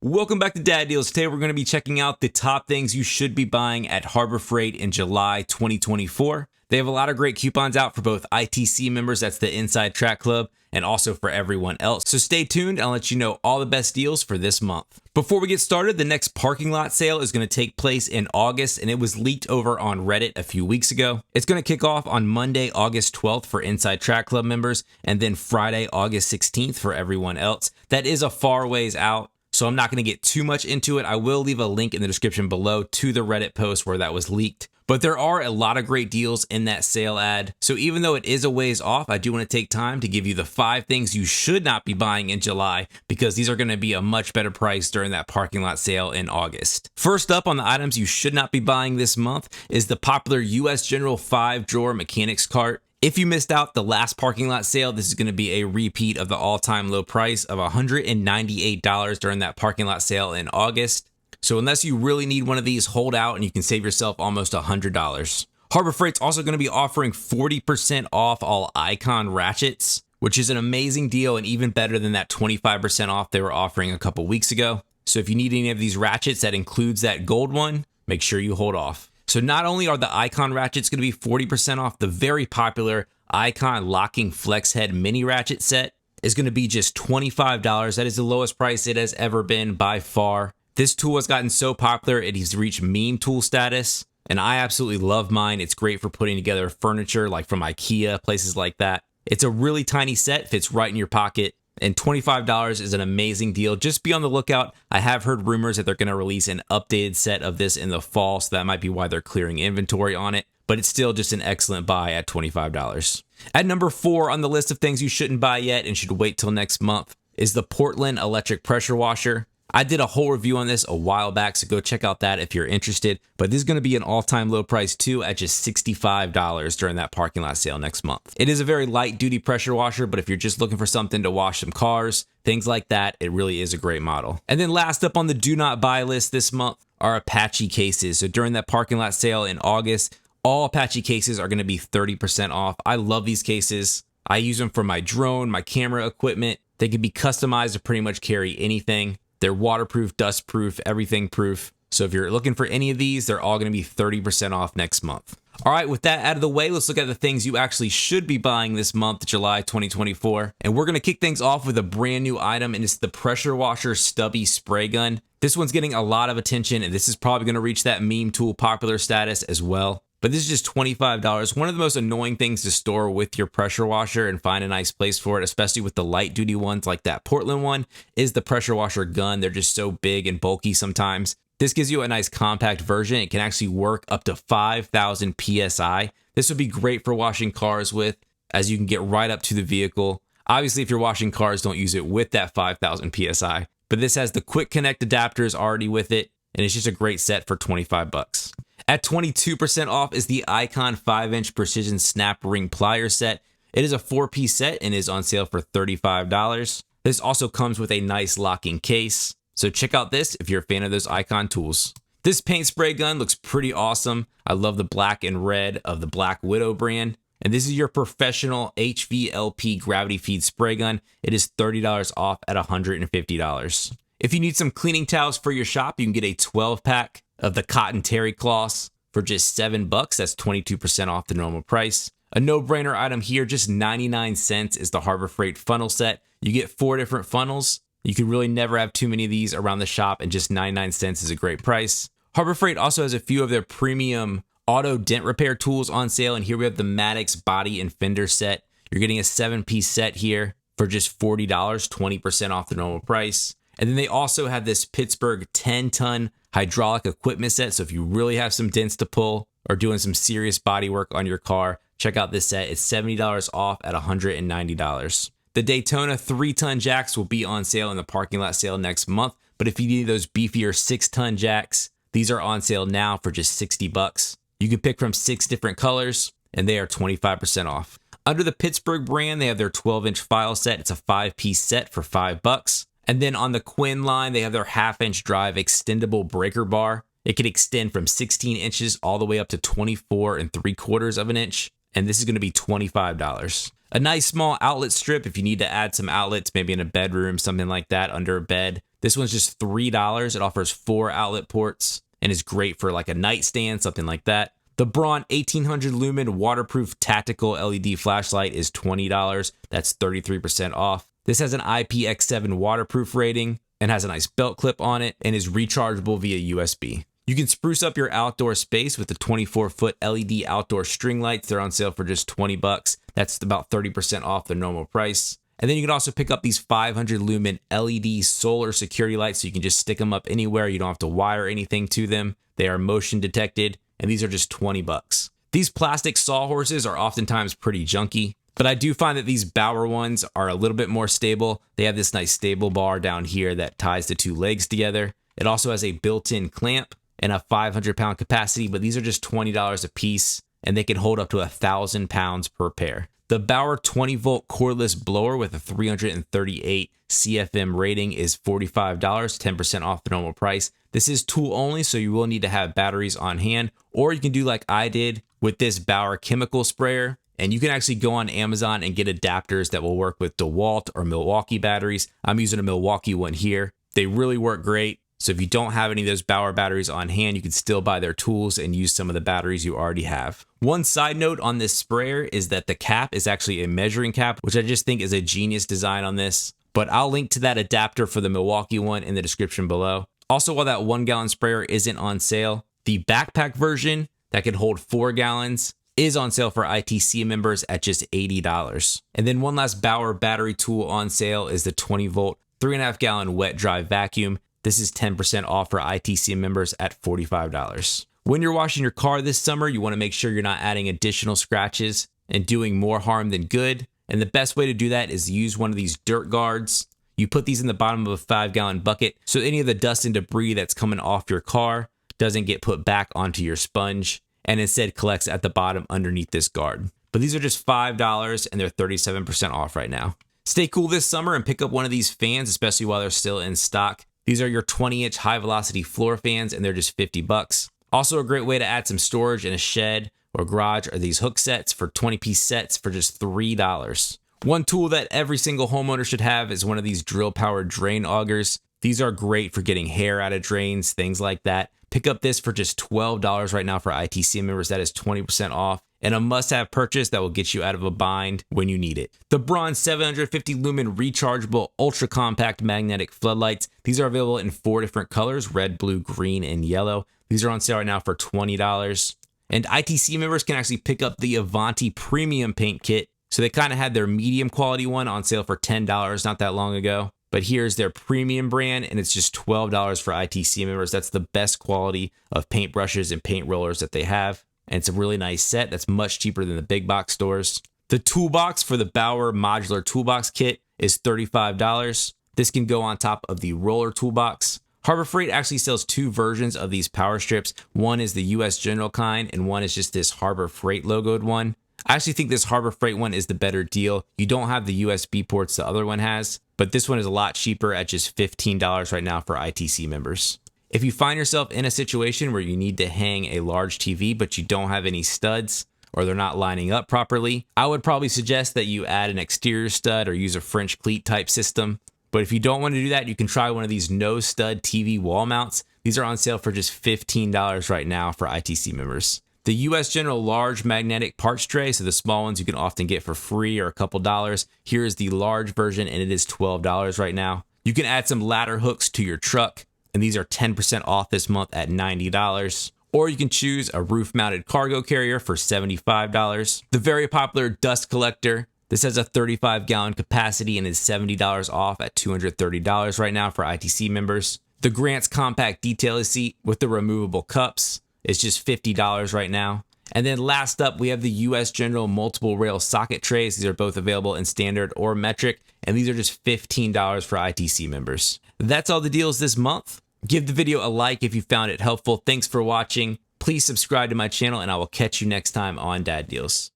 Welcome back to Dad Deals. Today we're going to be checking out the top things you should be buying at Harbor Freight in July 2024. They have a lot of great coupons out for both ITC members, that's the Inside Track Club, and also for everyone else. So stay tuned, I'll let you know all the best deals for this month. Before we get started, the next parking lot sale is going to take place in August, and it was leaked over on Reddit a few weeks ago. It's going to kick off on Monday, August 12th for Inside Track Club members, and then Friday, August 16th for everyone else. That is a far ways out, so I'm not going to get too much into it. I will leave a link in the description below to the Reddit post where that was leaked. But there are a lot of great deals in that sale ad. So even though it is a ways off, I do want to take time to give you the 5 things you should not be buying in July, because these are going to be a much better price during that parking lot sale in August. First up on the items you should not be buying this month is the popular US General 5-drawer mechanics cart. If you missed out the last parking lot sale, this is going to be a repeat of the all-time low price of $198 during that parking lot sale in August. So unless you really need one of these, hold out and you can save yourself almost $100. Harbor Freight's also going to be offering 40% off all Icon ratchets, which is an amazing deal and even better than that 25% off they were offering a couple weeks ago. So if you need any of these ratchets that includes that gold one, make sure you hold off. So not only are the Icon ratchets going to be 40% off, the very popular Icon locking flex head mini ratchet set is going to be just $25. That is the lowest price it has ever been by far. This tool has gotten so popular, it has reached meme tool status, and I absolutely love mine. It's great for putting together furniture like from IKEA, places like that. It's a really tiny set, fits right in your pocket, and $25 is an amazing deal. Just be on the lookout. I have heard rumors that they're going to release an updated set of this in the fall, so that might be why they're clearing inventory on it, but it's still just an excellent buy at $25. At number 4 on the list of things you shouldn't buy yet and should wait till next month is the Portland electric pressure washer. I did a whole review on this a while back, so go check out that if you're interested. But this is going to be an all-time low price too at just $65 during that parking lot sale next month. It is a very light-duty pressure washer, but if you're just looking for something to wash some cars, things like that, it really is a great model. And then last up on the do not buy list this month are Apache Cases. So during that parking lot sale in August, all Apache cases are going to be 30% off. I love these cases. I use them for my drone, my camera equipment. They can be customized to pretty much carry anything. They're waterproof, dustproof, everything proof. So if you're looking for any of these, they're all going to be 30% off next month. All right, with that out of the way, let's look at the things you actually should be buying this month, July 2024. And we're going to kick things off with a brand new item, and it's the pressure washer stubby spray gun. This one's getting a lot of attention, and this is probably going to reach that meme tool popular status as well. But this is just $25. One of the most annoying things to store with your pressure washer and find a nice place for it, especially with the light duty ones like that Portland one, is the pressure washer gun. They're just so big and bulky sometimes. This gives you a nice compact version. It can actually work up to 5,000 PSI. This would be great for washing cars with, as you can get right up to the vehicle. Obviously, if you're washing cars, don't use it with that 5,000 PSI. But this has the quick connect adapters already with it, and it's just a great set for $25. At 22% off is the Icon 5-inch Precision Snap Ringplier set. It is a 4-piece set and is on sale for $35. This also comes with a nice locking case. So check out this if you're a fan of those Icon tools. This paint spray gun looks pretty awesome. I love the black and red of the Black Widow brand. And this is your professional HVLP gravity feed spray gun. It is $30 off at $150. If you need some cleaning towels for your shop, you can get a 12-pack of the cotton terry cloths for just $7. That's 22% off the normal price. A no-brainer item here, just 99 cents, is the Harbor Freight funnel set. You get 4 different funnels. You can really never have too many of these around the shop, and just 99 cents is a great price. Harbor Freight also has a few of their premium auto dent repair tools on sale, and here we have the Maddox body and fender set. You're getting a 7-piece set here for just $40, 20% off the normal price. And then they also have this Pittsburgh 10-ton hydraulic equipment set. So if you really have some dents to pull or doing some serious body work on your car, check out this set. It's $70 off at $190. The Daytona 3-ton jacks will be on sale in the parking lot sale next month. But if you need those beefier 6-ton jacks, these are on sale now for just $60. You can pick from 6 different colors, and they are 25% off. Under the Pittsburgh brand, they have their 12-inch file set. It's a 5-piece set for $5. And then on the Quinn line, they have their 1/2-inch drive extendable breaker bar. It can extend from 16 inches all the way up to 24 3/4 of an inch. And this is going to be $25. A nice small outlet strip if you need to add some outlets, maybe in a bedroom, something like that, under a bed. This one's just $3. It offers 4 outlet ports and is great for like a nightstand, something like that. The Braun 1800 lumen waterproof tactical LED flashlight is $20. That's 33% off. This has an IPX7 waterproof rating and has a nice belt clip on it and is rechargeable via USB. You can spruce up your outdoor space with the 24-foot LED outdoor string lights. They're on sale for just $20. That's about 30% off their normal price. And then you can also pick up these 500 lumen LED solar security lights, so you can just stick them up anywhere. You don't have to wire anything to them. They are motion detected, and these are just $20. These plastic Sawhorses are oftentimes pretty junky, but I do find that these Bauer ones are a little bit more stable. They have this nice stable bar down here that ties the 2 legs together. It also has a built-in clamp and a 500-pound capacity, but these are just $20 a piece, and they can hold up to 1,000 pounds per pair. The Bauer 20-volt cordless blower with a 338 CFM rating is $45, 10% off the normal price. This is tool only, so you will need to have batteries on hand, or you can do like I did with this Bauer chemical sprayer, and you can actually go on Amazon and get adapters that will work with DeWalt or Milwaukee batteries. I'm using a Milwaukee one here. They really work great. So if you don't have any of those Bauer batteries on hand, you can still buy their tools and use some of the batteries you already have. One side note on this sprayer is that the cap is actually a measuring cap, which I just think is a genius design on this. But I'll link to that adapter for the Milwaukee one in the description below. Also, while that 1-gallon sprayer isn't on sale, the backpack version that can hold 4 gallons is on sale for ITC members at just $80. And then one last Bauer battery tool on sale is the 20-volt 3.5-gallon wet dry vacuum. This is 10% off for ITC members at $45. When you're washing your car this summer, you want to make sure you're not adding additional scratches and doing more harm than good. And the best way to do that is use one of these dirt guards. You put these in the bottom of a 5-gallon bucket, so any of the dust and debris that's coming off your car doesn't get put back onto your sponge and instead collects at the bottom underneath this guard. But these are just $5 and they're 37% off right now. Stay cool this summer and pick up one of these fans, especially while they're still in stock. These are your 20-inch high-velocity floor fans, and they're just $50. Also, a great way to add some storage in a shed or garage are these hook sets for 20-piece sets for just $3. One tool that every single homeowner should have is one of these drill-powered drain augers. These are great for getting hair out of drains, things like that. Pick up this for just $12 right now for ITC members. That is 20% off. And a must-have purchase that will get you out of a bind when you need it. The Braun 750 lumen rechargeable ultra compact magnetic floodlights. These are available in 4 different colors: red, blue, green, and yellow. These are on sale right now for $20. And ITC members can actually pick up the Avanti premium paint kit. So they kind of had their medium quality one on sale for $10 not that long ago. But here's their premium brand, and it's just $12 for ITC members. That's the best quality of paintbrushes and paint rollers that they have. And it's a really nice set that's much cheaper than the big box stores. The toolbox for the Bauer modular toolbox kit is $35. This can go on top of the roller toolbox. Harbor Freight actually sells 2 versions of these power strips. One is the US General kind, and one is just this Harbor Freight logoed one. I actually think this Harbor Freight one is the better deal. You don't have the USB ports the other one has, but this one is a lot cheaper at just $15 right now for ITC members. If you find yourself in a situation where you need to hang a large TV, but you don't have any studs or they're not lining up properly, I would probably suggest that you add an exterior stud or use a French cleat type system. But if you don't want to do that, you can try one of these no stud TV wall mounts. These are on sale for just $15 right now for ITC members. The US General large magnetic parts tray, so the small ones you can often get for free or a couple dollars. Here is the large version, and it is $12 right now. You can add some ladder hooks to your truck, and these are 10% off this month at $90. Or you can choose a roof-mounted cargo carrier for $75. The very popular dust collector. This has a 35-gallon capacity and is $70 off at $230 right now for ITC members. The Grant's compact detail seat with the removable cups is just $50 right now. And then last up, we have the US General multiple rail socket trays. These are both available in standard or metric, and these are just $15 for ITC members. That's all the deals this month. Give the video a like if you found it helpful. Thanks for watching. Please subscribe to my channel, and I will catch you next time on Dad Deals.